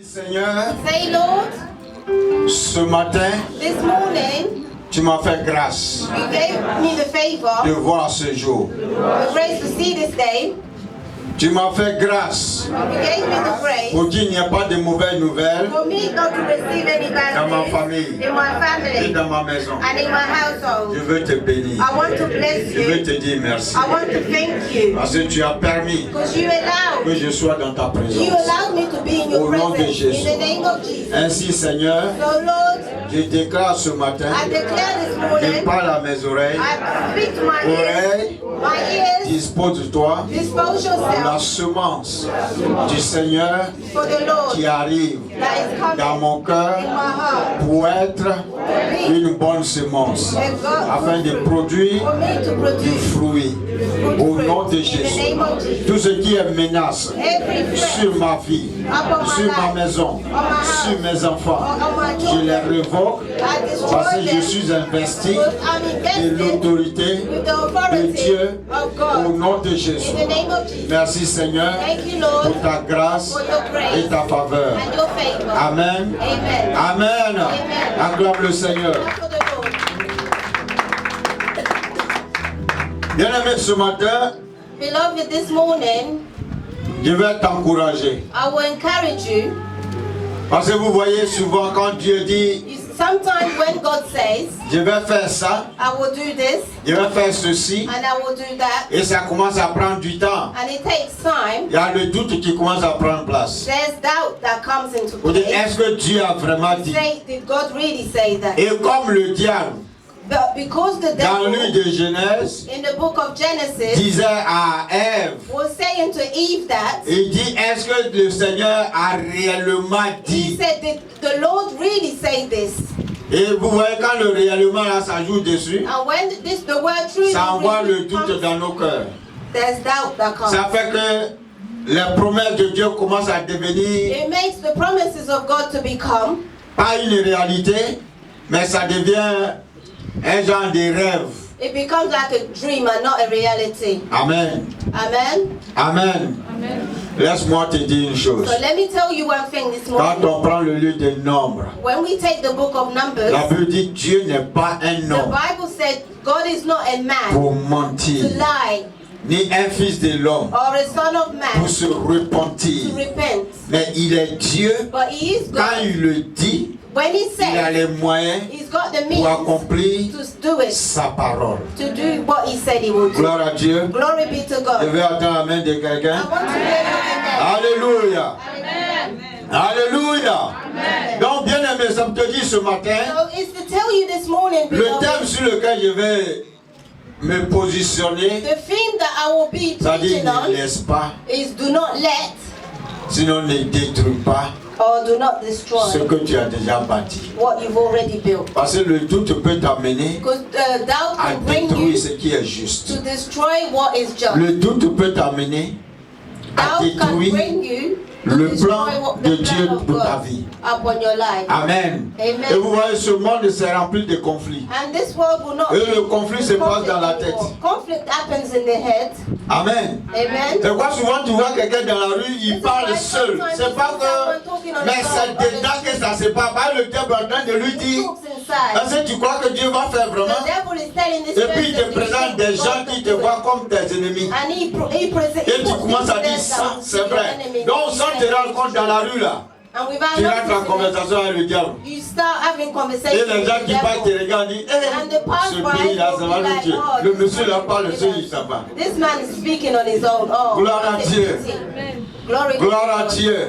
Seigneur, Say, Lord, ce matin, this morning, tu m'as fait grâce you gave me the favor, de voir ce jour. the grace to see this day. Tu m'as fait grâce You gave me the grace pour qu'il n'y ait pas de mauvaises nouvelles for me not to receive any bad dans ma news famille in my et family dans ma maison. and in my household. Je veux te bénir. I want to bless Je veux you. te dire merci. I want to thank you Parce que tu as permis because you allowed que je sois dans ta you présence. allowed me to be in your Au nom de presence Jésus. in the name of Jesus. Ainsi, Seigneur, So Lord, je déclare ce matin, I declare this je morning, parle à mes oreilles, I speak to my ears, oreilles, my ears, dispose-toi dispose pour la yourself semence du Seigneur for the Lord qui arrive that is coming dans mon cœur in my heart. pour être une bonne semence afin de produire For me to du produce fruit au nom de in the Jésus. name of Jesus. Tout ce qui est menace Every sur threat ma vie, sur ma maison, sur mes enfants, je les révoque parce que je suis investi because I'm de invested l'autorité with the de authority Dieu of au God nom de Jésus. in the name of Jesus. Merci Seigneur Thank you, Lord, pour ta grâce for your et grace ta faveur. and your favor. Amen. Amen. Amen. Acclame le Seigneur. Clap for the Lord. Bien-aimé, ce matin, Beloved, this morning, je vais t'encourager. I will encourage you. Parce que vous voyez souvent quand Dieu dit, Sometimes when God says, je vais faire ça, I will do this je vais faire ceci, and I will do that, et ça commence à prendre du temps. and it takes time, Il y a le doute qui commence à prendre place. there's doubt that comes into Vous dites, play. est-ce que Dieu a vraiment dit? Say, did God really say that? Et comme le diable, But because the dans le livre devil de Genèse, in the book of Genesis disait à Ève, was saying to Eve that, il dit, est-ce que le Seigneur a réellement he dit? said, did the Lord really say this? Et vous voyez quand le réellement là, ça joue dessus, And when the word truly ça envoie le really doute comes, dans nos cœurs. there's doubt that comes. Ça fait que les promesses de Dieu commencent à devenir It makes the promises of God to become pas une réalité, mais ça devient un genre de rêve. it becomes like a dream and not a reality. Amen. Amen. Amen. Laisse-moi te dire une chose. So let me tell you one thing this Quand morning. on prend le livre des nombres, When we take the book of Numbers, la Bible dit Dieu n'est pas un the homme Bible said God is not a man pour to mentir, lie ni un fils de l'homme or a son of pour man se to repentir. repent. Mais il est Dieu. But he is Quand God. il le dit, When he il a says les moyens he's got the pour means accomplir to do it, sa parole. to do what he said he would do. Gloire à Dieu. Glory be to Je God. vais attendre la main de I quelqu'un. want to hear you Alléluia. amen. Alléluia. Donc, bien aimé, ça me te dit ce matin, So it's to tell you this morning, le thème beloved, sur lequel je vais me positionner, the theme that I will be ça dit preaching ne on laisse pas, is do not let sinon ne détruis pas or do not ce destroy que tu as déjà bâti. what you've already built. Parce que le doute peut t'amener Because doubt à can bring détruire you ce qui est juste. to destroy what is just. Le doute peut t'amener à Doubt can détruire bring you to le destroy plan what de the Dieu plan of pour ta God vie. upon your life. Amen. Amen. Et vous voyez, ce monde s'est rempli de conflits. And this world will not Et be le conflit se passe dans la tête. anymore. Conflict happens in the head. Amen. Amen. C'est quoi souvent tu vois quelqu'un dans la rue, il parle seul. C'est pas que... Mais c'est dedans que ça se passe. Pas le diable en train de lui He dire, talks inside. est-ce que tu crois que Dieu va faire The vraiment? devil is telling this Et puis il te person, présente des gens qui te voient comme tes ennemis. and he presents. Et tu commences à dire ça, c'est vrai. Donc sans te rendre compte dans la rue là, And without tu rentres en noticing it, conversation avec le diable. you start having Et conversations les gens with qui the parlent te devil. regardent disent, And the ce pays là, ça va le tuer. Le monsieur là parle seul, il s'en va. This man is speaking on his own. Oh, Gloire à Dieu. Glory to Gloire à God. Dieu.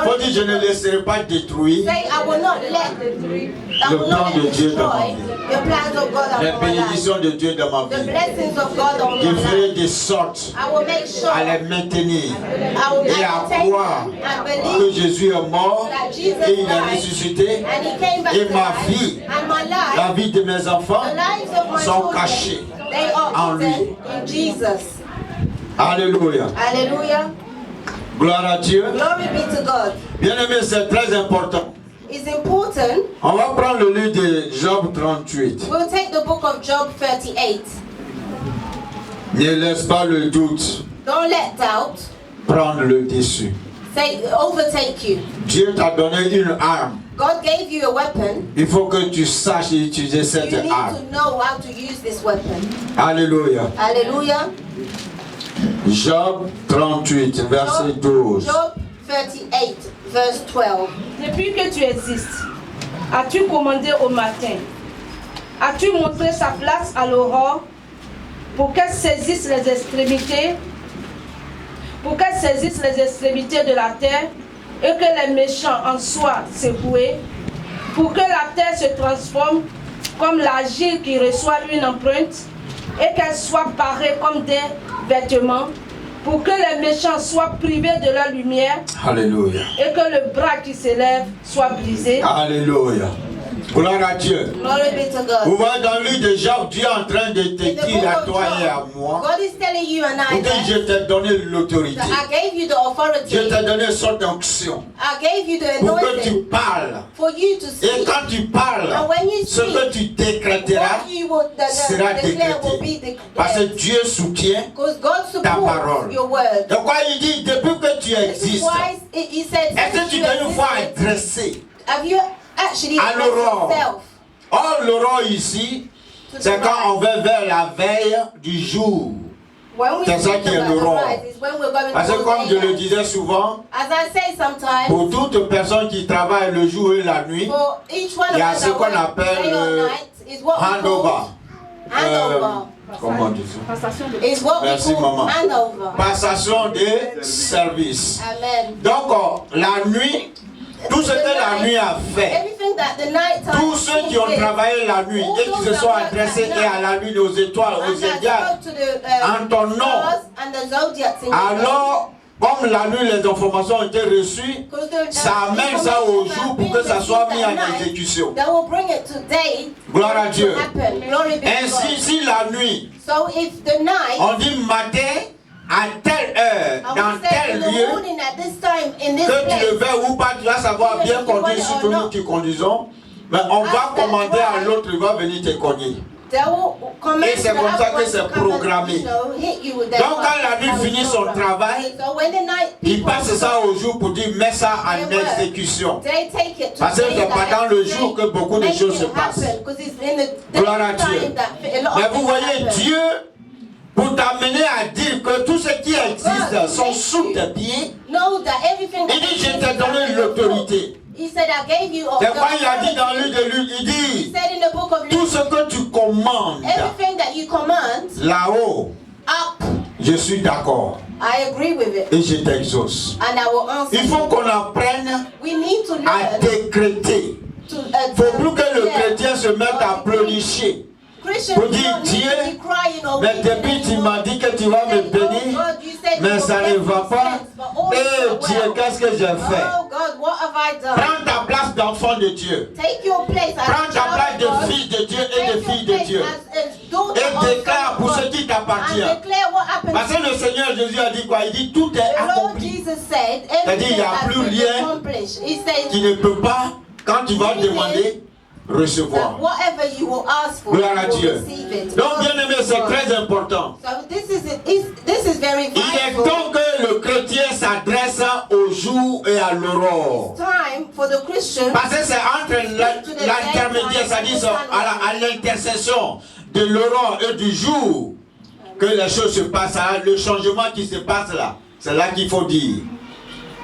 Faut dire, je ne laisserai pas détruire Say, I will not let le plan de Dieu dans ma destroy vie. the plans of God Les upon my life. bénédictions de Dieu dans ma The vie. blessings of God on Je my ferai life. de sorte I will make sure à les maintenir I will et à maintain croire and que believe Jésus est mort that Jesus et il a died ressuscité and he came back et to ma life. vie, And my life, la vie de mes enfants the lives of my sont children, cachés they en are lui. hidden in Jesus. Alléluia. Hallelujah. Gloire à Dieu. Glory be to God. Bien aimé, c'est très important. It's important. On va prendre le livre de Job 38. We'll take the book of Job 38. Ne laisse pas le doute Don't let doubt prendre le dessus. overtake you. Dieu t'a donné une arme. God gave you a weapon. Il faut que tu saches utiliser cette You need arme. to know how to use this weapon. Alléluia. Hallelujah. Job 38, verset 12. Job 38, verse 12. Depuis que tu existes, as-tu commandé au matin? As-tu montré sa place à l'aurore pour qu'elle saisisse les extrémités? Pour qu'elle saisisse les extrémités de la terre et que les méchants en soient secoués? Pour que la terre se transforme comme l'argile qui reçoit une empreinte et qu'elle soit parée comme des vêtements? Pour que les méchants soient privés de leur lumière. Alléluia. Et que le bras qui s'élève soit brisé. Alléluia. Gloire à Dieu. Glory be to God. Vous voyez dans le livre de Job, Dieu est en train de te In the dire à book of toi et à Job, moi. God is telling you and I Vous dites, je t'ai donné l'autorité. that I gave you the authority. Je t'ai donné une sorte d'onction I gave you the pour que tu anointing parles. for you to Et speak. quand tu parles, And when you ce que speak, tu décréteras what you will sera declare will be décrété. Parce que declared. Dieu soutient. Because God ta supports parole. your word. Donc quoi il dit, depuis que tu This is existes, why he said, est-ce que tu you t'es une fois existed, adressé have you actually à addressed l'aurore? yourself? Or l'aurore ici, c'est quand on va vers la veille du jour. When we C'est ça think qui est about l'aurore. the rise, is when we're going Parce que to comme je le daylight. disais souvent, As I say sometimes, pour toute personne qui travaille le jour et la nuit, for each one il y of a us ce that qu'on work appelle day or le night is what we handover. call handover. Comment on dit ça? Is what Merci, we call maman. handover. Passation des services. Amen. Donc la nuit, tout ce que la nuit a fait, Everything that the night time tous ceux qui ont travaillé la nuit et qui se sont adressés et à la lune, aux étoiles, aux zodiacs, en ton nom, alors, comme la nuit, les informations ont été reçues, ça amène ça au jour pour que ça soit mis en exécution. Gloire à Dieu. Ainsi, si la nuit, on dit matin, à telle heure, dans tel lieu, que tu le veux ou pas, tu vas savoir bien conduire, surtout nous qui conduisons, mais on va commander à l'autre, il va venir te cogner. Et c'est comme ça que c'est programmé. Donc quand la nuit finit son travail, il passe ça au jour pour dire mets ça en exécution. Parce que c'est pendant le jour que beaucoup de choses se passent. Gloire à Dieu. Mais vous voyez, Dieu, pour t'amener à dire que tout ce qui existe sont sous tes pieds, il dit je t'ai donné l'autorité. C'est quoi il a dit dans le livre de Luc, il dit tout ce que tu commandes là-haut, je suis d'accord et je t'exauce. Il faut qu'on apprenne à décréter. Il ne faut plus que le chrétien se mette à pleurnicher pour dire Dieu, mais depuis tu m'as dit que tu vas me bénir, mais ça ne va pas. Eh Dieu, qu'est-ce que j'ai fait? Prends ta place d'enfant de Dieu. Prends ta place de fils de Dieu et de fille de Dieu. Et déclare pour ce qui t'appartient. Parce que le Seigneur Jésus a dit quoi? Il dit tout est accompli. C'est-à-dire il n'y a plus rien qui ne peut pas, quand tu vas demander, recevoir. Gloire à Dieu. Donc bien aimé, c'est très important. Il est temps que le chrétien s'adresse au jour et à l'aurore. Parce que c'est entre l'intermédiaire, c'est-à-dire à l'intercession de l'aurore et du jour que les choses se passent, le changement qui se passe là. C'est là qu'il faut dire.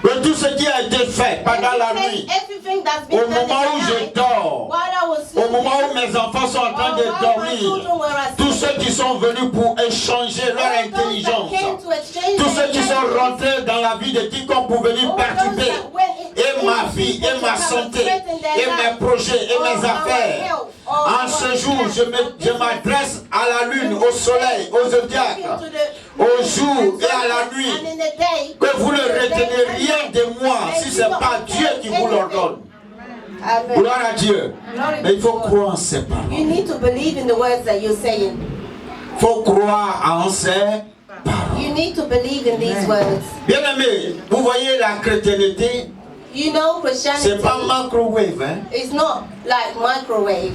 Que tout ce qui a été fait pendant la nuit, au moment où je dors, au moment où mes enfants sont en train de dormir, tous ceux qui sont venus pour échanger leur intelligence, tous ceux qui sont rentrés dans la vie de quiconque pour venir perturber et ma vie, et ma santé, et mes projets, et mes affaires. En ce jour, je m'adresse à la lune, au soleil, aux zodiacs, au jour et à la nuit. Que vous ne retenez rien de moi si ce n'est pas Dieu qui vous l'ordonne. Gloire à Dieu. Mais il faut croire en ces paroles. Il faut croire en ces paroles. Bien aimé, vous voyez la chrétienté, c'est pas microwave. Hein? It's not like microwave.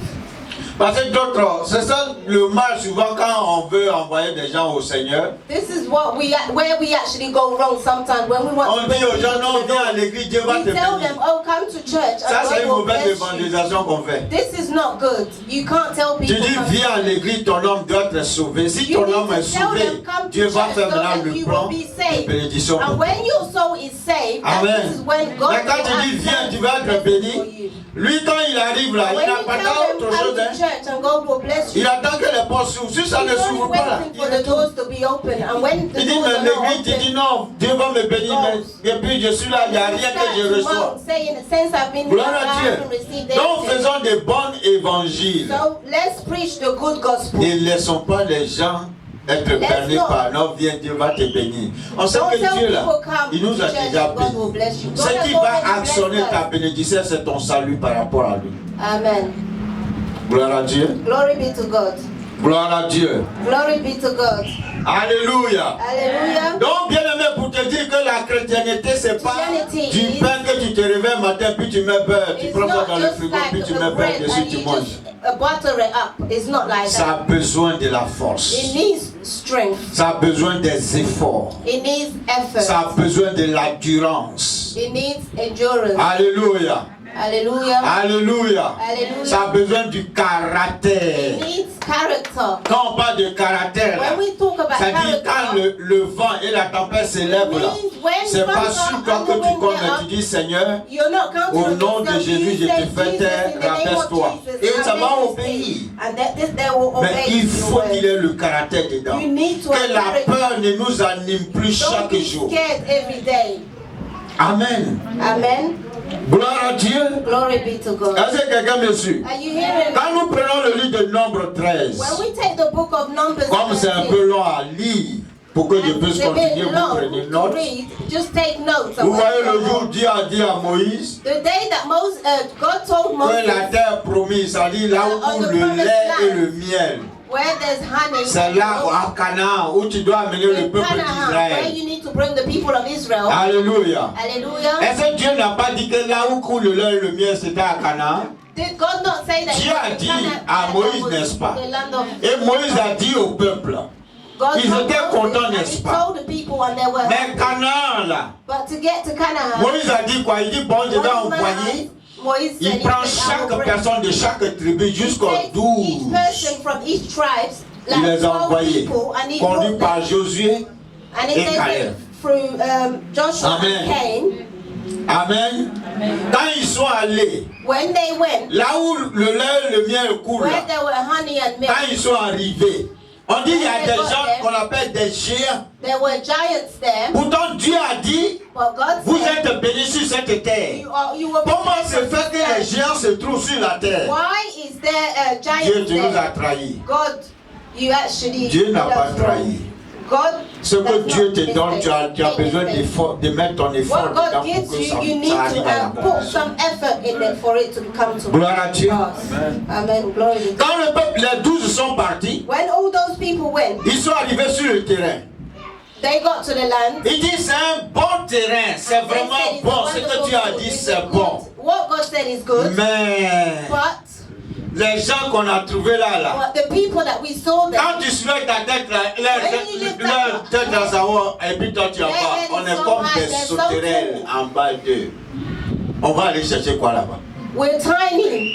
Parce que d'autres, c'est ça le mal souvent quand on veut envoyer des gens au Seigneur. This is what where we actually go wrong sometimes when we want On dit aux gens, non, viens à l'église, Dieu va te we tell bénir. them, oh, come to church. Ça, c'est une mauvaise bless you. évangélisation qu'on fait. This is not good. You can't tell Tu people. dis, come viens to à l'église, ton homme doit être sauvé. Si You ton need homme to est tell sauvé, them, come to Dieu va church faire so maintenant that le you plan will be de saved. bénédiction. And when your soul is saved, Amen. this is when God Mais quand will tu dis, have viens, tu vas plans être béni. for you. Lui, quand il arrive là, il When n'a you pas tell autre them, come chose. to Hein. church and God will bless you. Il attend que les portes s'ouvrent. Si ça ne He's only s'ouvre pas là, waiting for the doors to be open. And when the il dit, doors mais are not l'église, tu dis open, non, Dieu va me bénir. Mais depuis je suis là, il n'y a rien que je reçois. saying, since I've been here, Gloire I à Dieu. haven't received Donc anything. faisons des bons évangiles. So let's preach the good gospel. Ne laissons pas les gens être bernés par non, viens, Dieu va te bénir. On sait Don't que tell Dieu là, people come il nous to a church déjà and God will bénis. bless you. God Ce has qui va already actionner blessed ta us. bénédiction, c'est ton salut par rapport à lui. Amen. Gloire à Dieu. Glory be to God. Gloire à Dieu. Glory be to God. Alléluia. Hallelujah. Donc, bien aimé, pour te dire que la chrétienté, c'est pas Christianity du pain que tu te réveilles matin, puis tu mets beurre, tu It's prends ça not dans le just frigo, like puis tu a mets beurre bread dessus, and tu you manges. just butter it up. It's not like Ça that. a besoin de la force. It needs strength. Ça a besoin des efforts. It needs effort. Ça a besoin de l'endurance. It needs endurance. Alléluia. Hallelujah. Alléluia. Hallelujah. Ça a besoin du caractère. It needs character. Quand on parle de caractère, When we talk about ça dit quand character, le vent et la tempête s'élèvent là, c'est pas sur toi que tu comptes, mais tu dis Seigneur, you're not counting au on nom de yourself. Jésus, You je say, te fais Jesus, taire, in the name of rabaisse-toi. Jesus, Et ça I va make obéir. this And that this they will Mais obey il your faut word. qu'il ait le caractère dedans. You need to Que have la character. peur ne nous anime plus Don't chaque be jour. scared every day. Amen. Amen. Gloire à Dieu. Glory be to God. Est-ce que quelqu'un me suit? Are you hearing? Quand nous prenons le livre de Nombre 13, When we take the book of Numbers, comme c'est un 13, peu long à lire, pour que je and puisse it's a bit continuer, vous long prenez to note. read, just take notes. of Vous what voyez you le jour know. où Dieu a dit à Moïse The day that God told que Moses, la terre promise, c'est-à-dire là où On coule the le promised lait et land. le miel, where there's honey, c'est là à Canaan où tu dois amener le in peuple Canaan, where d'Israël. you need to bring the people of Israel. Alléluia. Hallelujah. Est-ce que Dieu n'a pas dit que là où coule le lait et le miel c'était à Canaan? Did God not say that? Dieu a dit à Moïse, n'est-ce pas? The land of Et Moïse a dit au peuple. God Ils told étaient Moses, contents, and n'est-ce he pas? told the people and they were Mais happy. Canaan là, But to get to Canaan, Moïse a dit quoi? Il dit bon, je vais envoyer. Moïse Il said, prend he said, I will chaque bring- personne de chaque tribu he jusqu'aux takes each 12. person from each tribe, Il like les a 12 envoyés, people, and he conduits brought par them. Josué. And it et says Caleb. that through Joshua Amen. and Cain, Amen. Quand ils sont allés, when they went, là où le lait et le miel coulent, where there were honey and milk, quand ils sont arrivés, on dit il y a des gens qu'on appelle des géants. there were giants there. Pourtant Dieu a dit, But God vous said, êtes bénis sur cette terre. you were Comment se fait que les géants se trouvent sur la terre? Why is there Dieu, giants tu nous as there? trahis. God, you actually Dieu n'a pas that's wrong. trahi. God, Ce que does Dieu not te donne, tu as mistake. besoin de mettre ton effort What dedans God pour gives que you, you need ça arrive to à la put base. some effort in it for it to come to Gloire à Dieu. pass. Amen. Glory to God. Quand le peuple, les 12 sont partis, When all those people went, ils sont arrivés sur le terrain. they got to the land. Il dit c'est un bon terrain, c'est They said vraiment it's a bon. Ce que wonderful tu as food, dit, it's c'est good. bon. What God said is good, Mais but les gens qu'on a trouvés là, the people that we saw there, quand tu soulèves ta tête, leur tête dans sa voix, et puis toi tu en bas, on est comme des sauterelles en bas d'eux. On va aller chercher quoi là-bas? we're tiny.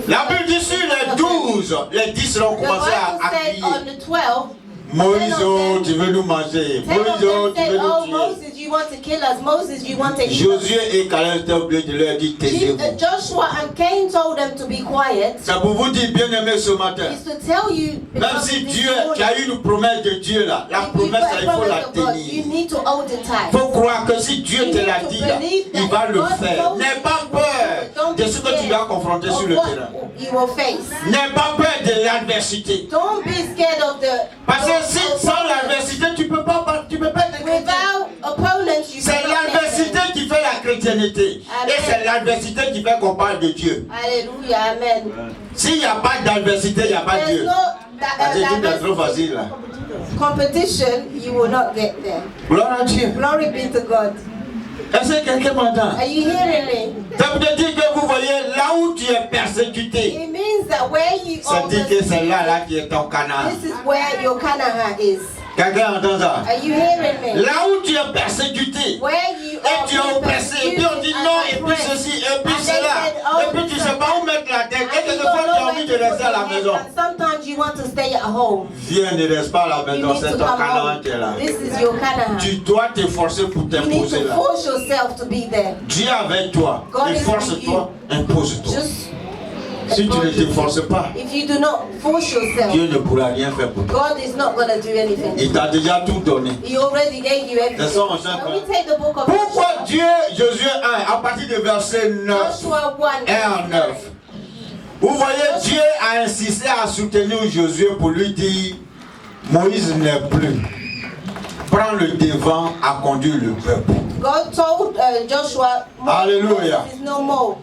La Bible dit sur les 12, les 10 ont The commencé à Bible said crier. on the 12, Moïse, oh, tu veux nous manger. 10 Moïse, of oh, them tu said, veux oh, nous tuer. Moses, you want to kill us. Moses, you want to eat us. Josué et Caleb étaient obligés de leur dire taisez-vous. Joshua and Cain told them to be quiet. C'est pour vous dire, bien aimé ce matin. Is to tell you, Même because si this Dieu, morning, tu as eu une promesse de Dieu là, la if you've promesse got là, a il faut la promise of God, you tenir. need to hold it Il tight. faut croire que si Dieu te l'a dit là, il va le faire. N'aie pas peur de ce que tu vas confronter sur le terrain. You will face. N'aie pas peur de l'adversité. Don't be scared of the. Parce que si sans l'adversité, tu peux pas être chrétien. Without opponents, you C'est cannot make l'adversité it. qui fait la chrétienté. Amen. Et c'est l'adversité qui fait qu'on parle de Dieu. Hallelujah, amen. S'il n'y a pas d'adversité, il n'y a pas There's Dieu. no Parce que tout est trop facile là. competition, you will not get there. Gloire à Dieu. Glory be to God. Est-ce que quelqu'un m'entend? Are you hearing me? Ça veut dire que vous voyez là où tu es persécuté. It means that where you Ça dit que c'est là qui est ton Canaan. this is where your Canaan is. Quelqu'un entend ça? Are you hearing me? Là où tu es persécuté. Where you Et tu es oppressé. Et puis on dit non, et puis ceci, et puis cela. Et puis tu ne sais pas où mettre la tête. Et quelquefois tu as envie de rester à la maison. Sometimes you want to stay at home. Viens, ne reste pas à la maison, c'est ton Canaan qui est là. This is your Canaan. Tu dois t'efforcer pour You need t'imposer to là. force yourself to be there. Dieu avec toi. Efforce-toi, impose-toi. Just Si tu ne t'efforces pas, if you do not force yourself, Dieu ne pourra rien faire pour toi. God is not going to do anything. Il t'a déjà tout donné. He already gave you everything. C'est ça, on chante. When we take the book of Pourquoi Joshua, Dieu, Josué 1, à partir du verset 9, Joshua 1, 1 en 9, vous voyez, Dieu a insisté à soutenir Josué pour lui dire, Moïse n'est plus. Prends le devant à conduire le peuple. God told Joshua, Alléluia. Moses is no more.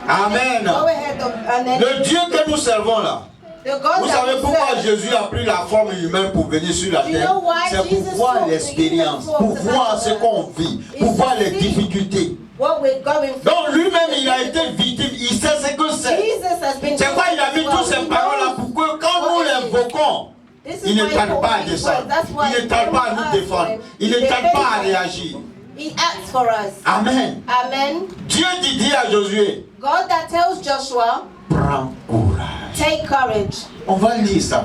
Amen. Go ahead and then Le Dieu que nous servons là, the God vous that savez we pourquoi serve, Jésus a pris la forme humaine pour venir sur la You terre? know why C'est pour Jesus voir took the l'expérience, human pour form to voir have ce a- qu'on vit, pour It's voir to les see difficultés. what we're going through. Donc lui-même, il a été victime, il sait ce que c'est. Jesus has been C'est quoi il a mis well. toutes ces He paroles-là knows pour que quand nous what it is. l'invoquons, This is il ne why he tarde put pas à these descendre. words. That's why Il ne tarde pas à nous défendre. Il ne tarde pas à réagir. He acts for us. Amen. Amen. Dieu dit à Josué, God that tells Joshua, prends courage. take courage. On va lire ça.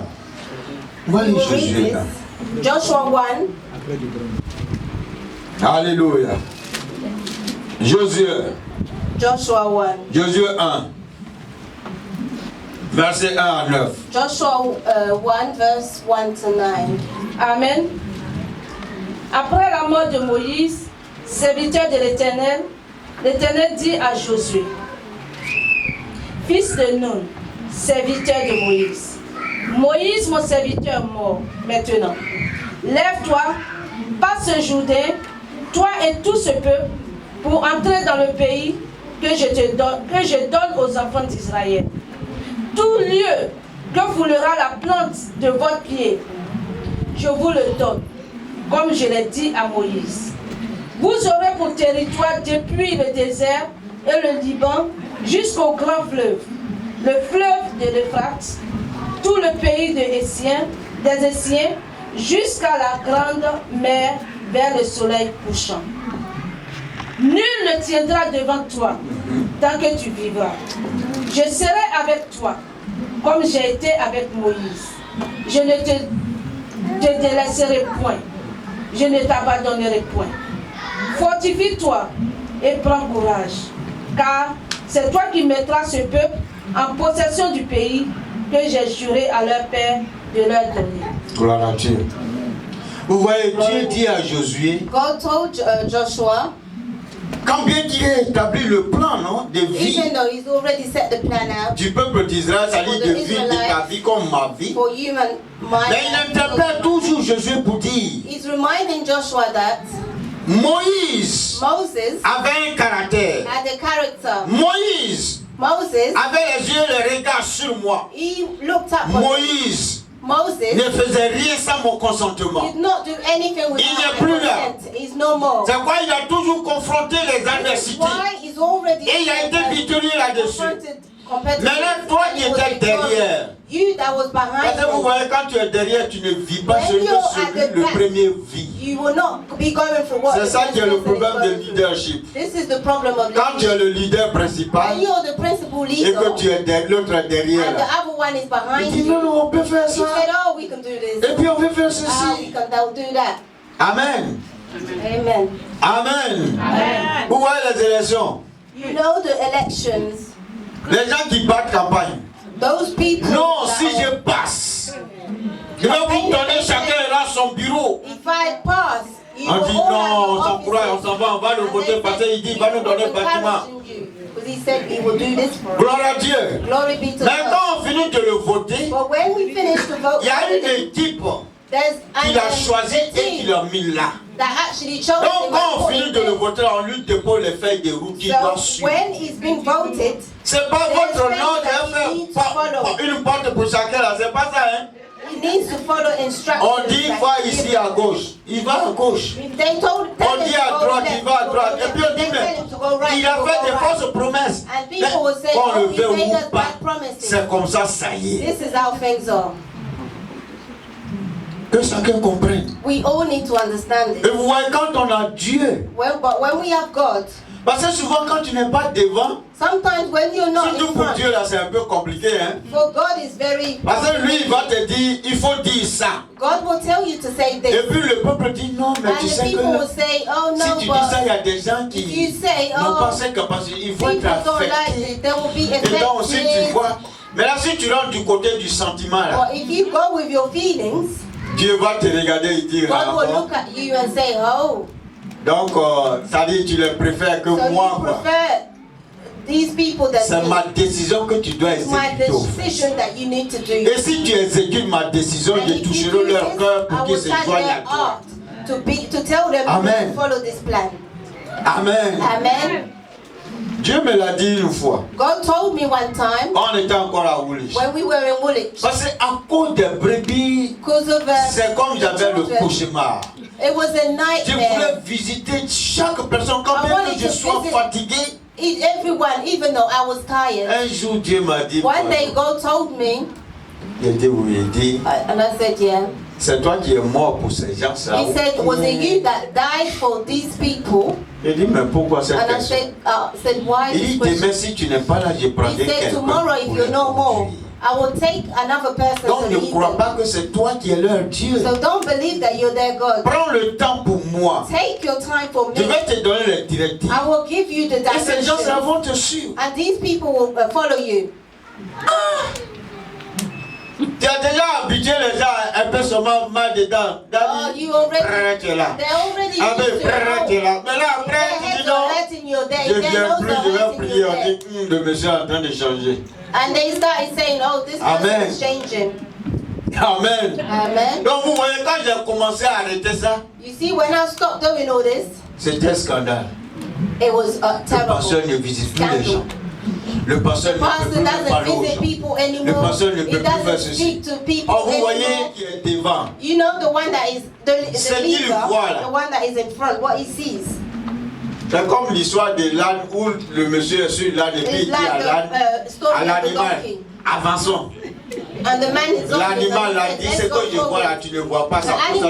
On va We lire will Josué read là. this. Joshua 1. Alléluia. Josué. Joshua 1. Josué 1. Verset 1 à 9. Joshua 1 verse 1 to 9. Amen. Après la mort de Moïse, serviteur de l'Éternel, l'Éternel dit à Josué, fils de Nun, serviteur de Moïse, Moïse, mon serviteur, mort maintenant. Lève-toi, passe le Jourdain, toi et tout ce peuple, pour entrer dans le pays que je donne aux enfants d'Israël. Tout lieu que foulera la plante de votre pied, je vous le donne, comme je l'ai dit à Moïse. Vous aurez pour territoire depuis le désert et le Liban jusqu'au grand fleuve, le fleuve de l'Euphrate, tout le pays des Essiens, jusqu'à la grande mer vers le soleil couchant. Nul ne tiendra devant toi tant que tu vivras. Je serai avec toi, comme j'ai été avec Moïse. Je ne te délaisserai point. Je ne t'abandonnerai point. Fortifie-toi et prends courage, car c'est toi qui mettras ce peuple en possession du pays que j'ai juré à leur père de leur donner. Gloire à Dieu. Vous voyez, Dieu dit à Josué, God told Joshua, quand bien qu'il ait établi le plan, non, de vie even though he's already set the plan out du peuple d'Israël, c'est-à-dire de vivre de ta vie comme ma vie, for human mind, mais il interpelle toujours Josué pour dire, he's reminding Joshua that Moïse Moses avait un caractère. had a character. Moïse Moses, avait les yeux et les regards sur moi. he looked up. Moïse Moses ne faisait rien sans mon consentement. did not do anything Il without n'est my plus là. consent. He's no more. C'est pourquoi il a toujours confronté les adversités. Why he's already Et il a été victorieux là-dessus. compared to Maintenant, toi qui étais derrière. you that was Parce behind que vous you, voyez, quand tu es derrière, tu ne vis pas When ce que you're at celui the le back, premier vit. you will not be going through what C'est ça qui est le the person problème de is going through. leadership. This is the problem of Quand tu es leadership. le leader principal When you're the principal et leader que tu es l'autre est derrière, and the là, other one is il behind dit you, non, non, on peut faire he ça. said, oh, we can do this. Et puis on veut faire We ceci. can do that. Amen. Amen. Amen. Vous voyez les élections. You know the elections, Les gens qui battent campagne. those people Non, that si are- je passe, je vais vous donner chacun là son bureau. if I pass, you On will dit all have non, on your s'encourage, on offices. s'en va, on va le And voter they parce said qu'il dit il va nous donner le bâtiment. because he said he will do this for us. Gloire à Dieu. Glory be to Mais God. quand on finit de le voter, But when we finish the vote, il y a une équipe there's qu'il a choisi a et qu'il team a mis là. that actually chose Donc him quand and on put finit him de le there. voter, on lui dépose les feuilles de route qu'il doit So suivre. when he's been voted, C'est pas there's votre things nom, that je vais he needs to faire follow. une porte pour chacun là, c'est pas ça, hein. He needs to follow instructions. On dit that va he ici gives. à gauche, il va à gauche. If they told On dit à droite, il va à droite. droite. Et puis on dit, mais il a fait des fausses promesses. Mais qu'on le veut ou pas, c'est comme ça y est. This is how things are. Que chacun comprenne. We all need to understand it. Et vous voyez, quand on a Dieu, but when we have God, parce que souvent quand tu n'es pas devant, sometimes when you're not surtout in pour front, Dieu là c'est un peu compliqué, hein. For God is very. Parce que lui il va te dire, il faut dire ça. God will tell you to say this. Et puis le peuple dit non, mais tu sais que say, oh, no, si tu dis ça, il y a des gens qui n'ont pas cette capacité, ils vont être affectés. Et donc aussi tu vois, mais là si tu rentres du côté du sentiment là, if you go with your feelings, Dieu va te regarder et dire, God will look at you and say, oh. Donc, ça dit tu les préfères que moi. C'est ma décision que tu dois exécuter. Et si tu exécutes ma décision, je toucherai leur cœur pour qu'ils se joignent à toi. Amen. Amen. Amen. Dieu me l'a dit une fois. God told me one time. On était encore à Woolwich. When we were in Woolwich. Parce qu'à cause des brebis, c'est comme j'avais le cauchemar. It was a nightmare. Je voulais visiter chaque personne quand même que je sois fatigué. Everyone, even though I was tired. Un jour Dieu m'a dit. One day God told me. Il dit oui, il dit. And I said yeah. C'est toi qui es mort pour ces gens-là. He said, was it you that died for these people? Il dit, mais pourquoi cette question? Said, why il dit, demain si tu n'es pas là, je prendrai quelqu'un. He said, tomorrow if you're no more, I will take another person. Donc ne crois pas que c'est toi qui es leur Dieu. So don't believe that you're their God. Prends le temps pour moi. Take your time for me. Je vais te donner les directives. I will give you the directions. Et ces gens-là vont te suivre. And these people will follow you. Tu as déjà habitué les gens un peu seulement mal dedans. You already. Tu es là. They're already tu es là. Mais là après tu dis non. Je viens plus, je vais prier. On dit le monsieur est en train de changer. And they started saying, oh, this person is changing. Amen. Amen. Donc vous voyez quand j'ai commencé à arrêter ça. You see when I stopped doing all this. C'était un scandale. It was terrible. Le pasteur ne visite plus les gens. Le pasteur ne peut plus parler aux gens. Le pasteur ne peut plus faire ceci. Oh, vous voyez qui est devant. You know the one that is the leader, the one that is in front, what he sees. C'est comme l'histoire de l'âne où le monsieur est sur l'âne et puis il dit à l'animal, avançons. L'animal a dit, c'est que je vois là, tu ne vois pas ça. Il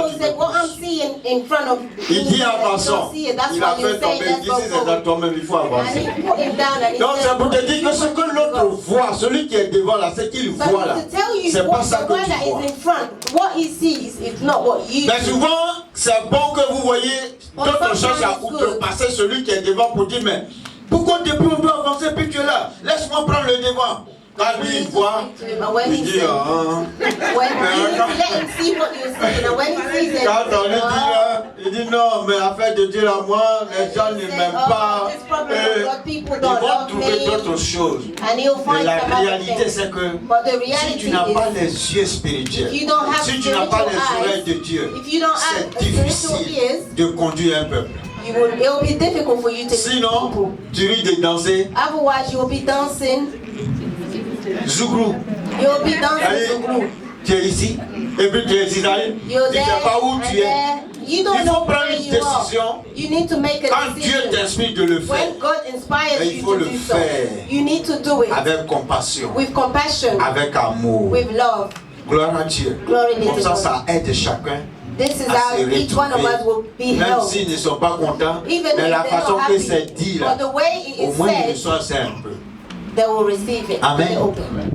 dit avançons. Il a fait tomber, il dit c'est dans toi-même, il faut avancer. Donc c'est pour te dire que ce que l'autre voit, celui qui est devant là, ce qu'il voit là, c'est pas ça que tu vois. Mais souvent, c'est bon que vous voyez d'autres choses à outrepasser celui qui est devant pour dire, mais pourquoi depuis on doit avancer puis tu es là? Laisse-moi prendre le devant. Quand lui il voit, il dit quand on lui dit, il dit non, mais afin de dire à moi, les gens ne m'aiment pas. Ils vont trouver d'autres choses. Mais la réalité c'est que si tu n'as pas les yeux spirituels, si tu n'as pas les oreilles de Dieu, c'est difficile de conduire un peuple. It will be difficult for you to sinon, tu risques de danser. Otherwise, you will be dancing. Zouglou. You will be dancing Zouglou. Tu es ici. Et puis tu es ici. Tu ne sais pas où tu es. Il faut prendre une décision. You need to make a quand Dieu t'inspire de le faire, when God inspires il faut you le to do faire. So, you need to do it avec compassion. With compassion. Avec amour. With love. Gloire à Dieu. Comme ça, ça aide chacun. This is how each one of us will be même held. s'ils ne sont pas contents, mais la façon que c'est dit là, au moins ils reçoivent ça un peu. They will receive it. Amen.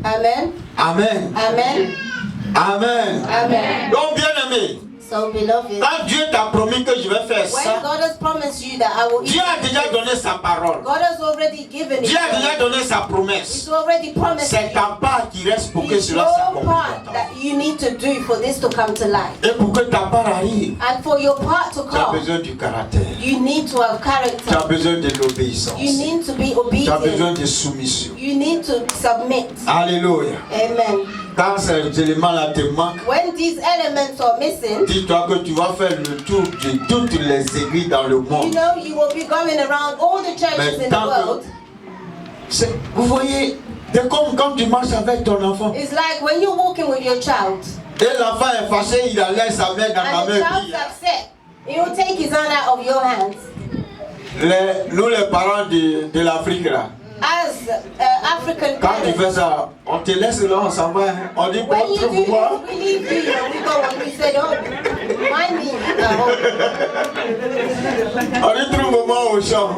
Amen. Amen. Amen. Amen. Amen. Donc bien aimé, so beloved, quand Dieu t'a promis que je vais faire ça, God has promised you that I will Dieu a déjà donné sa parole. God has already given Dieu a déjà donné sa promesse. He's already promised. C'est ta part qui reste pour que cela s'accomplisse. That you need to do for this to come to life. Et pour que ta part arrive, and for your part to come, tu as besoin du caractère. You need to have character. Tu as besoin de l'obéissance. You need to be obedient. Tu as besoin de soumission. You need to submit. Alléluia. Amen. Quand ces éléments-là te manquent, when these elements are missing, dis-toi que tu vas faire le tour de toutes les églises dans le monde. You know, you will be going around all the churches in the world. Vous voyez, c'est comme quand tu marches avec ton enfant. It's like when you're walking with your child. Et l'enfant est fâché, il a laissé sa main dans la main. And the child's upset. He will take his hand out of your hands. Nous les parents de l'Afrique là. As African quand tu parents, fais ça, on te laisse là, on s'en va. Hein. On dit bon, when you do trouve-moi. this, we leave you and we go and we say, oh, find me. On dit trouve-moi au champ.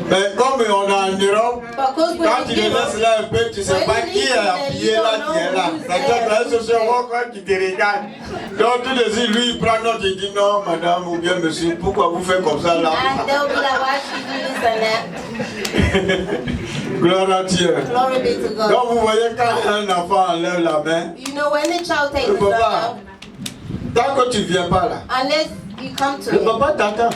Mais comme on est en Europe, quand tu les laisses là un peu, tu ne sais pas qui est appuyé là, qui est là. C'est un social qui te regarde. Donc tu le dis, lui il prend note, il dit non, madame ou bien monsieur, pourquoi vous faites comme ça là? And they'll be like, why she do this and that? Gloire à Dieu. Glory be to God. Donc vous voyez quand un enfant enlève la main, You know, when the child takes le the papa, tant que tu ne viens pas là, unless you come to le him, papa t'attend.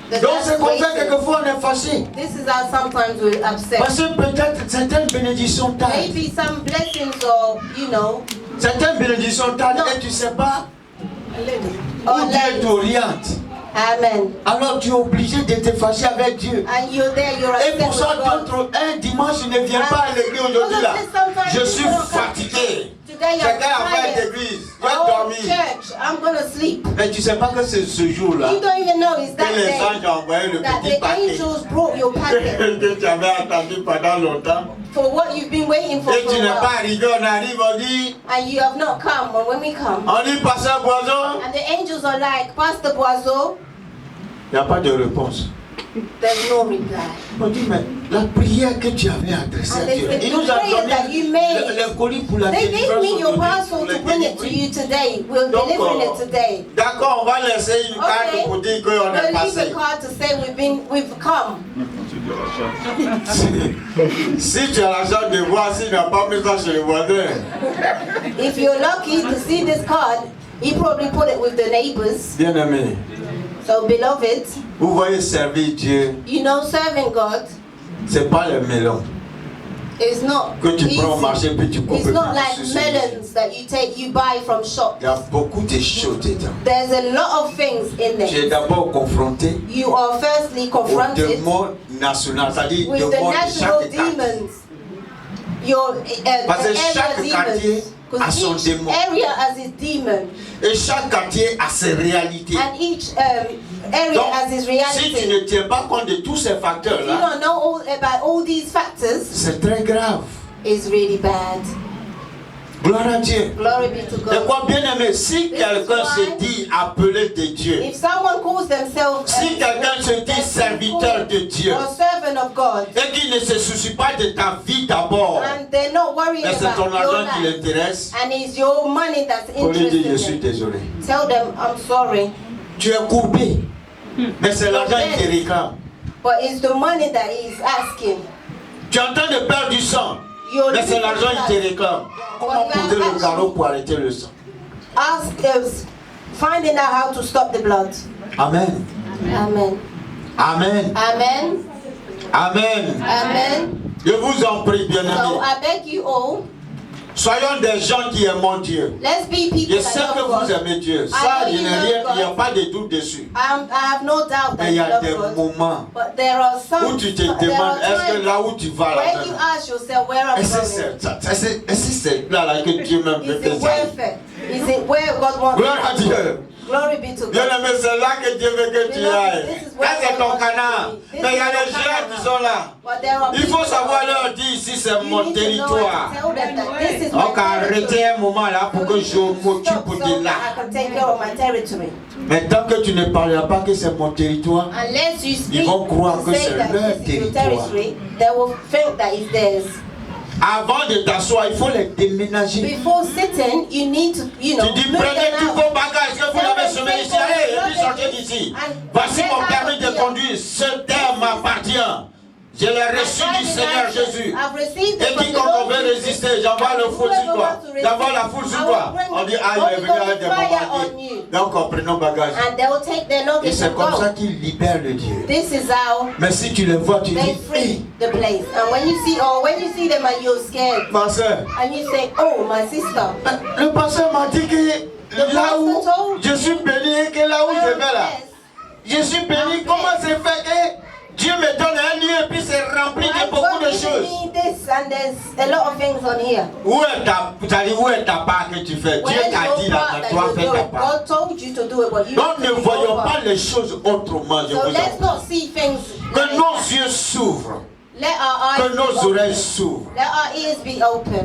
the Donc dad's c'est comme ça waiting. quelquefois on est fâché. This is how sometimes we're upset. Parce que peut-être certaines bénédictions tardent. Maybe some blessings or, you know, Certaines bénédictions tardent et tu ne sais pas or où Dieu late. t'oriente. Amen. Alors tu es obligé de te fâcher avec Dieu. And you're there, you're Et upset pour with ça, God. d'autres, un dimanche, ne viens pas à l'église aujourd'hui là. Je suis fatigué. Today Chacun I'm a fait tired. l'église. Je vais Oh, dormir. church, I'm gonna sleep. Mais tu ne sais pas que c'est ce jour-là You don't even know it's que that les day anges ont envoyé le that petit the paquet angels brought your packet que tu avais attendu pendant longtemps. for what you've been waiting for Et a tu n'es while. pas arrivé, on arrive, on dit, And you have not come. And when we come, on dit, Pasteur Boiseau. and the angels are like, Pastor Boiseau, Il n'y a pas de réponse. there's no reply. On dit, mais la prière que tu avais adressée à And they Dieu, said, il nous a the prayer that donné you made, les colis pour la they gave délivrance me your aujourd'hui, parcel pour to les bring it to délivrer. you today. We're Donc, delivering it today. D'accord, on va laisser une Okay. carte pour dire qu'on We'll est leave passé. a card to say we've come. Si tu as la chance de voir s'il n'a pas mis ça chez le voisin. If you're lucky to see this card, he probably put it with the neighbors. Bien aimé, So, beloved, vous voyez servir Dieu, you know, serving God c'est pas le melon is not que tu prends au easy. marché puis tu coupes. It's not like puis tu melons that you buy from shop. Il y a beaucoup de choses dedans. There's a lot of things in Tu es there. d'abord confronté You are firstly aux confronted démons nationaux, c'est-à-dire with démons the de national chaque quartier. demons. Your Parce que area chaque quartier demons. a son Because each démon. area has its demon, Et chaque quartier a ses réalités. and each area Donc, has its si tu reality. ne tiens pas compte de tous ces If you facteurs-là, don't know about all these factors, c'est très grave. it's really bad. Gloire à Dieu. Glory be to Et God. quoi, bien aimé, si quelqu'un se dit appelé de Dieu, If someone calls themselves si quelqu'un se dit serviteur de Dieu, or servant of God, et qui ne se soucie pas de ta vie d'abord, and they're not worrying mais c'est about ton your argent qui life, l'intéresse, and it's your money that's faut lui dire je interested suis in, désolé. tell them I'm sorry, Tu es courbé, mais c'est l'argent qui te réclame. but it's the money that he's asking. Tu es en train de perdre du sang, You're mais c'est losing l'argent qui te blood. réclame. Comment poser le carreau pour arrêter le sang? Ask us finding out how to stop the blood. Amen. Amen. Amen. Amen. Amen. Amen. Je vous en prie, bien So aimé. I beg you all, Soyons des gens qui aiment Dieu. let's be people Je sais that que love vous God. aimez Dieu. Ça, il n'y a pas de doute dessus. I have no doubt that Mais il y you a love des God. moments But there are some où tu te there demandes, are est-ce que times là où tu vas là, when you ask yourself where I'm est-ce going, que c'est là que Dieu même veut is que it ça aille? worth it? Is it where God wants Gloire à you to Dieu. go? Glory be to Bien God. aimé, c'est là que Dieu veut que tu ailles. Là, c'est ton canard. Mais il y a les gens qui sont là. But there are Il faut people savoir out there. leur dire ici, c'est You mon need to know territoire. and tell them that this is Donc, my arrêtez territory. un moment là pour que je m'occupe Stop de so là. that I can take care of my territory. Mais tant que tu ne parleras pas que c'est mon territoire, Unless you speak ils vont croire to que say c'est that leur this is your territoire. territory, they will think that it's theirs. Avant de t'asseoir, il faut les déménager. Before sitting, you need to, you know, Tu dis, move prenez them tous out. vos bagages que vous avez semés ici, allez, et puis sortez d'ici. Voici mon permis de conduire, ce terme m'appartient. Je l'ai reçu du Seigneur Jésus. Et quiconque veut résister, j'envoie le foule sur toi. J'envoie la foule sur toi. On dit, ah, il est venu avec des bombardiers. Donc, prenons bagage. And they will take their Et luggage c'est and comme ça go. qu'il libère le Dieu. This is how Mais si tu les vois, tu they dis, free the place. And when you see them and you're scared, ma soeur, and you say, oh, my sister, le pasteur m'a dit que là où je suis béni et que là où je vais là, je suis béni. Comment c'est fait que Dieu me donne un lieu puis c'est rempli de beaucoup de choses. Où est ta part que tu fais? Dieu t'a dit là, toi fais ta part. Donc ne voyons pas les choses autrement. Que nos yeux s'ouvrent. Que nos oreilles s'ouvrent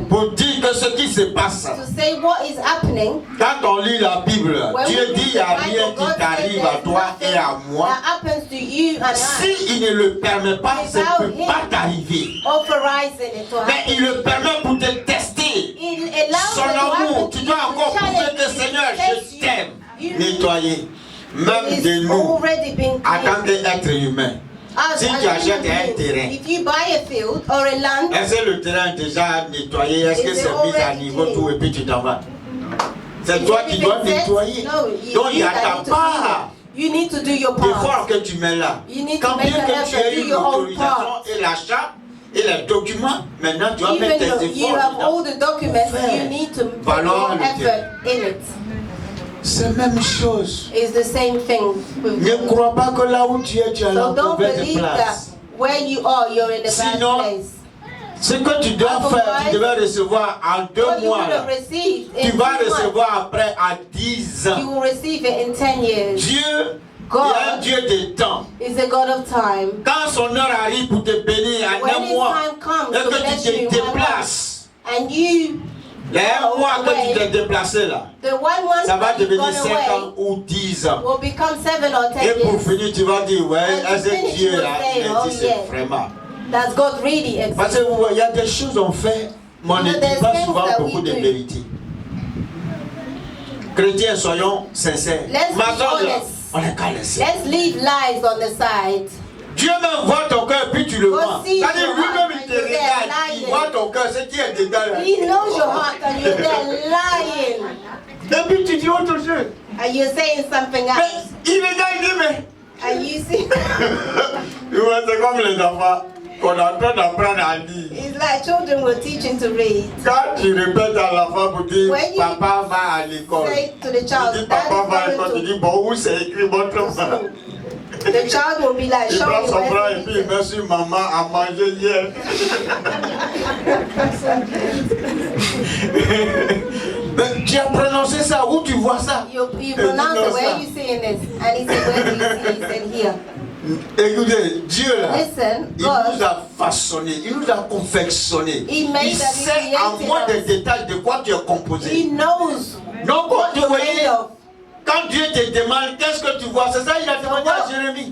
pour dire que ce qui se passe. Quand on lit la Bible, Dieu dit il n'y a rien qui t'arrive à toi et à moi. S'il ne le permet pas, ça ne peut pas t'arriver. Mais il le permet pour te tester. Son amour, tu dois encore prouver que Seigneur, je t'aime. Nettoyer, même de nous, en tant qu'être humain. Si tu achètes un terrain, est-ce que le terrain est déjà nettoyé? Est-ce que c'est mis à niveau tout et puis tu t'en vas? C'est toi qui dois nettoyer. Donc il y a ta part. L'effort que tu mets là. Quand bien que tu aies eu l'autorisation et l'achat et les documents, maintenant tu dois mettre tes efforts. Valoir le terrain. C'est la même chose. Ne crois pas que là où tu es, tu as la mauvaise place. Sinon, ce que tu dois faire, tu devais recevoir en 2 mois. Tu vas recevoir après à 10 ans. Dieu est un Dieu de temps. Quand son heure arrive pour te bénir en 1 mois, et que tu te déplaces, les 1 mois que tu t'es déplacé là, ça va devenir 5 ans ou 10 ans. Et pour finir, tu vas dire, ouais, est-ce que Dieu a dit c'est vraiment. Parce qu'il y a des choses qu'on fait, mais on ne dit pas souvent beaucoup de vérité. Chrétiens, soyons sincères. On est qu'à laisser. Dieu même voit ton cœur puis tu le vois. C'est-à-dire lui-même il te regarde, il voit ton cœur, ce qui est dedans là. He knows your heart and you're there lying. Et puis tu dis autre chose. And you're saying something else. Mais il regarde, il dit mais. And you see. C'est comme les enfants qu'on est en train d'apprendre à lire. It's like children were teaching to read. Quand tu répètes à l'enfant pour dire papa va à l'école. Say to the child, tu dis papa va à l'école, tu dis bon où c'est écrit montre-moi. The child will be like, il prend son bras et puis il met sur maman à manger hier. Tu as prononcé ça, où tu vois ça? You pronounce it, where are you seeing this? And he said, where do you see? He said, here. Écoutez, Dieu là, Listen, il nous a façonné, il nous a confectionné. Il sait en moins de détails de quoi tu es composé. He knows. Donc, tu voyez, quand Dieu te demande qu'est-ce que tu vois, c'est ça il a demandé à Jérémie.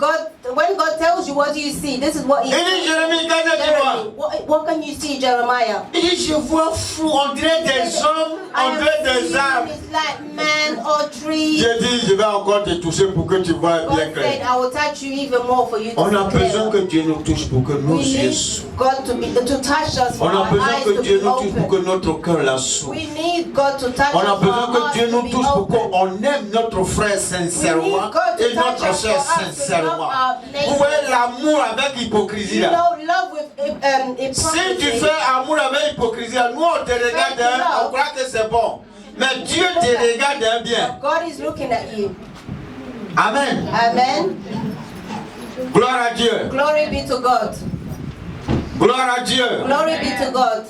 When God tells you what do you see, this is what he said. Il dit Jérémie, qu'est-ce que tu vois? What can you see, Jeremiah? Il dit je vois fou, on dirait des hommes, on dirait des arbres. It's like man or tree. J'ai dit je vais encore te toucher pour que tu vois bien clair. I will touch you even more for you to on a besoin que Dieu nous touche pour que nos yeux s'ouvrent. On a besoin que Dieu nous touche pour que notre cœur la s'ouvre. On a besoin que Dieu nous touche pour qu'on aime notre frère sincèrement et notre soeur sincèrement. Vous voyez l'amour avec hypocrisie là. Si tu fais amour avec hypocrisie, nous on te regarde, on croit que c'est bon. Mais Dieu te regarde bien. Amen. Amen. Gloire à Dieu. Glory be to God. Gloire à Dieu. Glory be to God.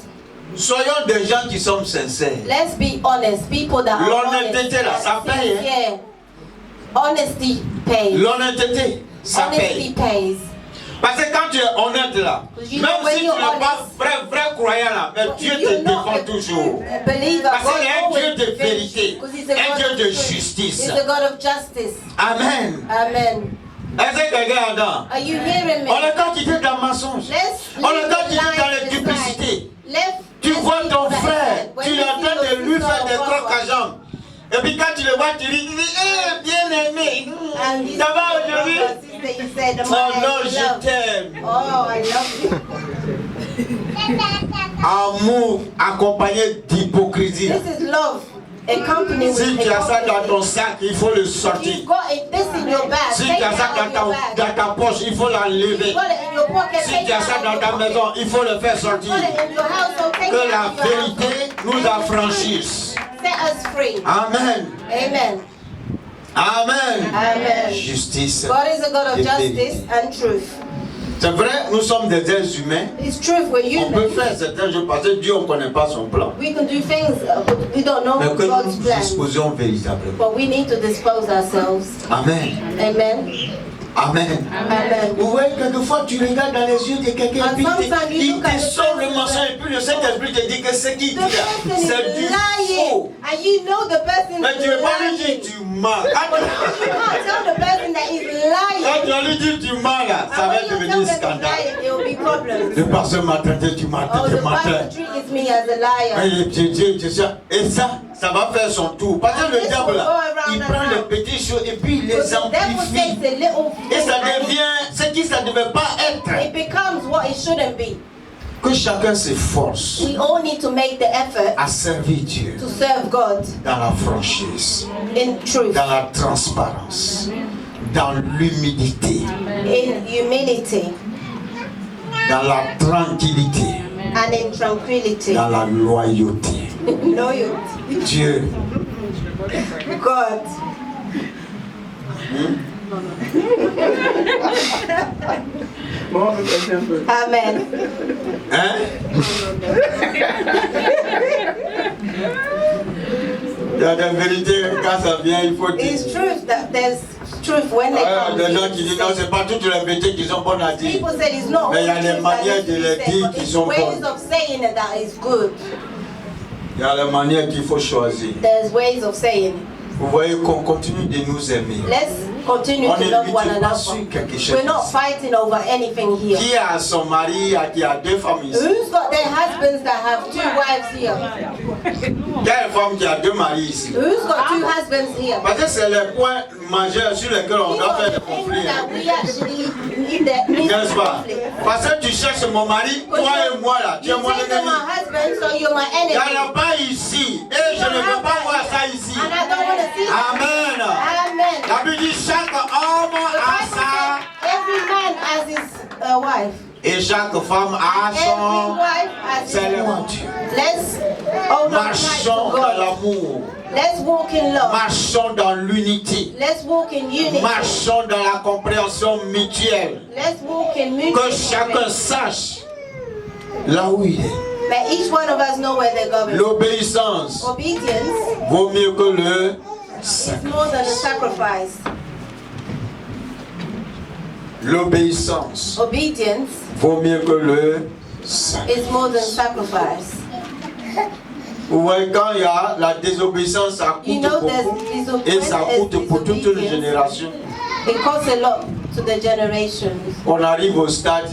Soyons des gens qui sont sincères. Let's be honest. People that are l'honnêteté là, ça paye. Yeah. Honesty pays. L'honnêteté, ça Honesty pays. Parce que quand tu es honnête là, même si tu n'es pas vrai croyant là, mais Dieu te défend toujours. Parce qu'il est un Dieu de vérité, un Dieu de justice. He's a God of justice. Amen. Amen. Est-ce que quelqu'un entend? Are you hearing me? On est quand tu es dans le mensonge. On est quand tu es dans la duplicité. Tu vois ton frère, tu es en train de lui faire des crocs à jambes. Et puis quand tu le vois, tu lui dis, eh, bien aimé, ça va aujourd'hui? Oh non, je t'aime. Oh, I love you. Amour accompagné d'hypocrisie. This is love. Si tu as ça dans ton sac, il faut le sortir. Si tu as ça dans ta poche, il faut l'enlever. Si tu as ça dans ta maison, il faut le faire sortir. Que la vérité nous affranchisse. Amen. Amen. Amen. Amen. Justice. God is a God of justice and truth. C'est vrai, nous sommes des êtres humains. It's true, we're human. On peut faire certaines choses parce que Dieu, on ne connaît pas son plan. We can do things, but we don't know Mais que God's nous plan. disposions véritablement. But we need to dispose ourselves. Amen. Amen. Amen. Amen. Vous voyez, quelquefois tu regardes dans les yeux de quelqu'un et puis il te sort le mensonge et puis le Saint-Esprit te dit que ce qu'il dit là, c'est du faux. And you know the person Mais tu ne is veux pas lui lying. dire du mal. You can't tell the person that is lying. Quand tu vas lui dire du mal, là, ça And va when you devenir tell them scandale. he's lying, there will be problems. Le pasteur m'a traité du matin, Oh, du the pastor matin. treats me as a liar. Et ça va faire son tour. Parce que le diable, là, il prend les petites choses et puis il les Because the devil amplifie. takes a little Et ça thing and devient ce qui ça ne devait pas être. it becomes what it shouldn't be. Que chacun s'efforce We all need to make the effort à servir Dieu to serve God dans la franchise, in truth, dans la transparence, dans l'humilité, in humility, dans la tranquillité, and in tranquility. dans la loyauté. Loyalty. Dieu, God. Amen. hein? Il y a des vérités, quand ça vient, il faut dire. It's truth that there's truth when they come. Des gens qui disent non, c'est pas toutes les vérités qui sont bonnes à dire. People say it's not Mais il y a all les truth manières that de needs les to be said, dire but qui it's sont ways bonnes. of saying it that is good. Il y a les manières qu'il faut choisir. There's ways of saying. Vous voyez qu'on continue de nous aimer. Let's continue On to ne love lutte one pas another. sur quelque chose. We're not fighting over anything here. Qui a son mari, qui a deux femmes ici? Who's got their husbands that have two wives here? Quelle femme qui a deux maris ici? Who's got two husbands here? Parce que c'est les points majeurs sur lesquels on These doit are faire des the things conflits. that we actually need that need N'est-ce pas? conflict. Parce que tu cherches mon mari, toi et moi là, tu es You mon take ennemi. my husband, so you're my Il n'y enemy. en a pas ici. Et je ne veux pas voir ça ici. And I don't want to see that. Amen. Amen. La Bible dit chaque homme The a Bible sa says every man has his wife. et chaque femme a Every son. wife has his C'est le wife. Dieu. Let's hold on tight to Marchons dans God. l'amour. Let's walk in love. Marchons dans l'unité. Let's walk in unity. Marchons dans la compréhension mutuelle. Let's walk in mutual Que chacun sache là où il est. Let each one of us know where they're going. L'obéissance Obedience vaut mieux que le is more than a sacrifice. L'obéissance Obedience vaut mieux que le sacrifice. is more than sacrifice. Vous voyez, quand il y a la désobéissance, ça You coûte know, beaucoup. Et ça coûte pour toute une génération. It costs a lot to the generations. On arrive au stade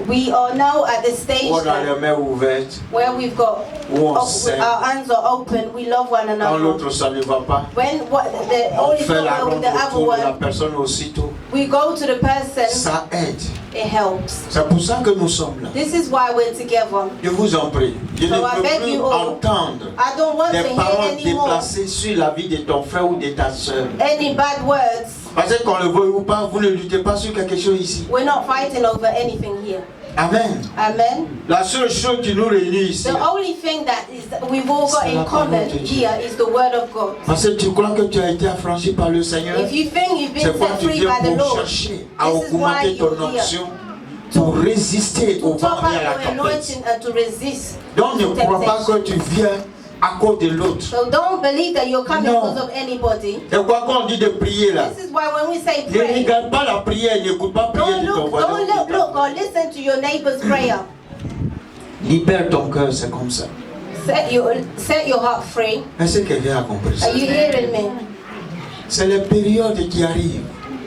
We are now at the stage où on a les that mains ouvertes. where we've got Où on s'aime. our hands are open, we love one Quand another. l'autre ça ne va pas, When the on only fait la problem with ronde the other autour de la one, personne aussitôt. we go to the person, Ça aide. it helps. C'est pour ça que nous sommes là. This is why we're together. Je vous en prie. Je So I ne peux beg plus you all, entendre I don't want to des hear paroles anymore déplacées sur la vie de ton frère ou de ta soeur. any bad words. Parce que qu'on le veuille ou pas, vous ne luttez pas sur quelque chose ici. We're not fighting over anything here. Amen. Amen. La seule chose qui nous réunit ici, The only thing that we've all got C'est la in common parole de Dieu. here is the word of God. parce que tu crois que tu as été affranchi par le Seigneur, If you think you've been c'est quoi set tu free viens by the pour Lord, chercher à this is why augmenter ton you're here. onction pour résister au To top vent et à up la your tempête. anointing and to resist Donc ne crois pas que temptation. tu viens à cause de l'autre. So don't believe that you're coming No. because of anybody. C'est quoi qu'on dit de prier là? This is why when we say Ne pray, regarde pas la prière, n'écoute pas prier don't de ton look, voisin. don't look or listen to your neighbor's prayer. Libère ton cœur, c'est comme ça. Set your heart free. Est-ce que quelqu'un a compris ça? Are you hearing me? C'est les périodes qui arrivent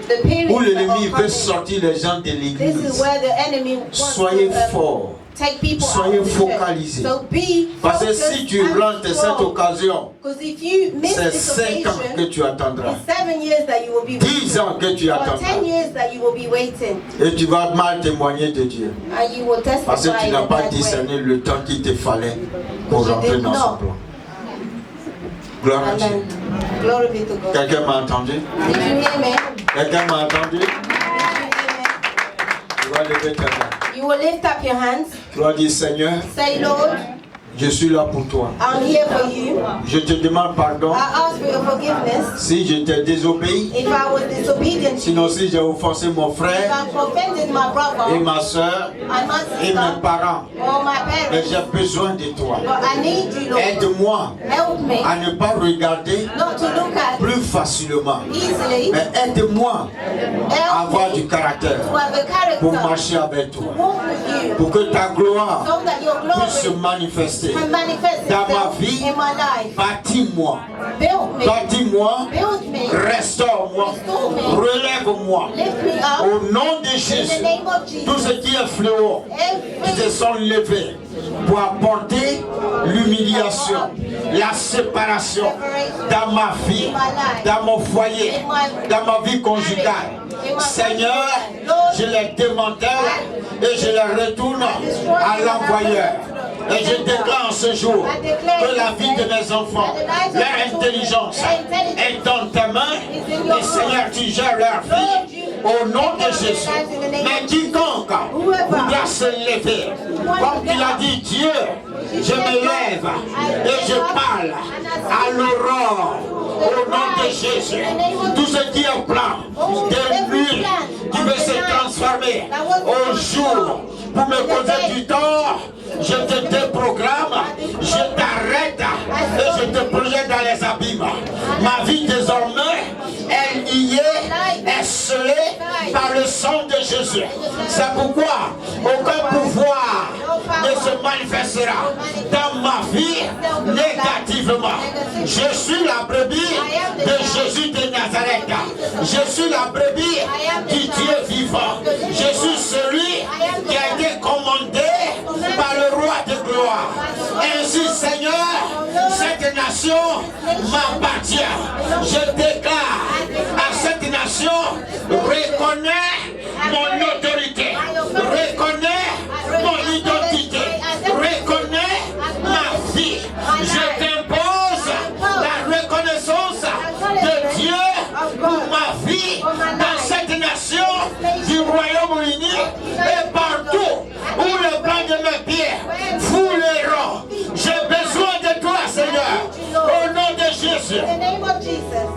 The period où l'ennemi that are veut coming. sortir les gens de This is l'église. where the enemy wants Soyez to forts. take people Soyez out of the church. focalisés. So be Parce que focused si tu and rates cette strong. occasion, Because if you miss c'est this 5 ans que occasion, tu attendras. it's 7 years that you will be 10 ans que tu or attendras. 10 years that you will be waiting. Et tu vas mal témoigner de Dieu. And you will Parce que testify tu in n'as a pas bad way. discerné le temps qu'il te fallait pour Because you rentrer did dans son not. plan. Gloire à Dieu. Amen. Glory be to God. Quelqu'un m'a entendu? Did you hear me? Quelqu'un m'a entendu? Did you hear Tu vas lever ta main. me? You will lift up your hands. Tu vas dire Seigneur, Say, Lord, je suis là pour toi. I'm here for you. Je te demande pardon I spirit of forgiveness. Si je t'ai désobéi, If I was disobedient, sinon si j'ai offensé mon if frère I've offended my brother et ma soeur and my et sister mes parents, or my mais parents, j'ai besoin de toi. but I need you, Lord. Aide-moi Help me à ne pas regarder not to look at plus facilement. easily. Mais aide-moi à Help avoir me du caractère to have a pour character marcher avec to toi. walk with you, Pour que ta gloire so that your puisse se glory manifester can manifest dans ma itself vie. in my life. Bâtis-moi, Build me, bâtis-moi, build me, restaure-moi, relève-moi. lift me up Au nom de in the Jésus, name of tout Jesus. ce qui est fléau, qui se sont levés pour apporter l'humiliation, la séparation dans ma vie, dans mon foyer, dans ma vie conjugale. Seigneur, je les démantèle et je les retourne à l'envoyeur. Et je déclare ce jour que la vie de mes enfants, leur intelligence est dans tes mains. Et Seigneur, tu gères leur vie au nom de Jésus. Mais quiconque voudra se lever, comme tu l'as dit, Dieu, je me lève et je parle à l'aurore au nom de Jésus. Tout ce qui est plan de nuit qui veut se transformer au jour pour me causer du tort, je te déprogramme, je t'arrête et je te projette dans les abîmes. Ma vie désormais, elle y est scellée par le sang de Jésus. C'est pourquoi aucun pouvoir ne se manifestera dans ma vie négativement. Je suis la brebis de Jésus de Nazareth. Je suis la brebis du Dieu vivant. Je suis celui qui a été commandé par le roi de gloire. Ainsi, Seigneur, cette nation m'appartient. Je déclare à cette nation, reconnais mon autorité, reconnais mon identité, reconnais ma vie. Je t'impose la reconnaissance de Dieu pour ma vie dans cette nation du Royaume-Uni et partout où le blanc de mes pieds fouleront. J'ai besoin de toi, Seigneur, au nom de Jésus. In the name of Jesus.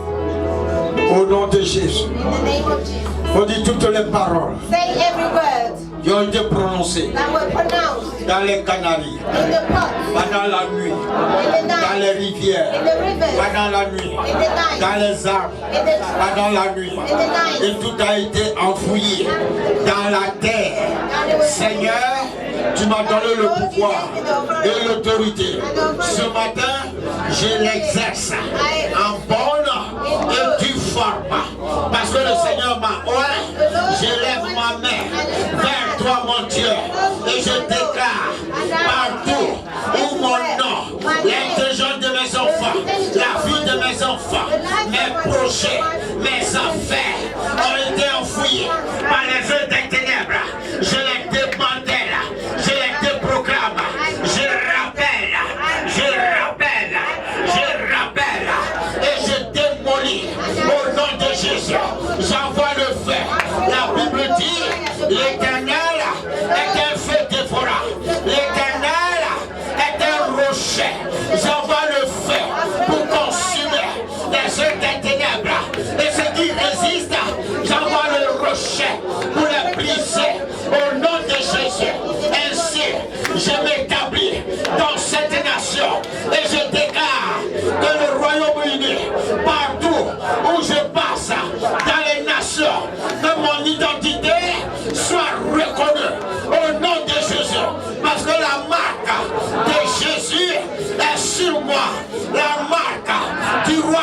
Au nom de Jésus. In the name of Jesus. On dit toutes les paroles Say every word qui ont été prononcées that were pronounced dans les Canaries, in the pot, pendant la nuit, in the dans night, les rivières, in the rivers, pendant la nuit, in the night, dans les arbres, in the trees, pendant la nuit, in the night. et tout a été enfoui dans la terre. Seigneur, tu m'as donné le pouvoir et l'autorité. Ce matin, je l'exerce en bonne et due forme. Parce que le Seigneur m'a oint, je lève ma main vers toi, mon Dieu, et je déclare partout où mon nom, l'intelligence de mes enfants, la vie de mes enfants, mes projets, mes affaires ont été enfouis par les œufs des ténèbres. Je les démantèle, je les déprogramme, je rappelle, et je démolis au nom de Jésus. J'envoie le feu. La Bible dit, l'Éternel est un feu dévorant. L'Éternel est un rocher. J'envoie le feu pour consumer les œufs des ténèbres. Et ceux qui résistent, j'envoie le rocher pour les briser au nom de Jésus. Ainsi, je m'établis dans cette nation et je déclare que le Royaume-Uni, partout où je passe, dans les nations, que mon identité soit reconnue au nom de Jésus. Parce que la marque de Jésus est sur moi, la marque du roi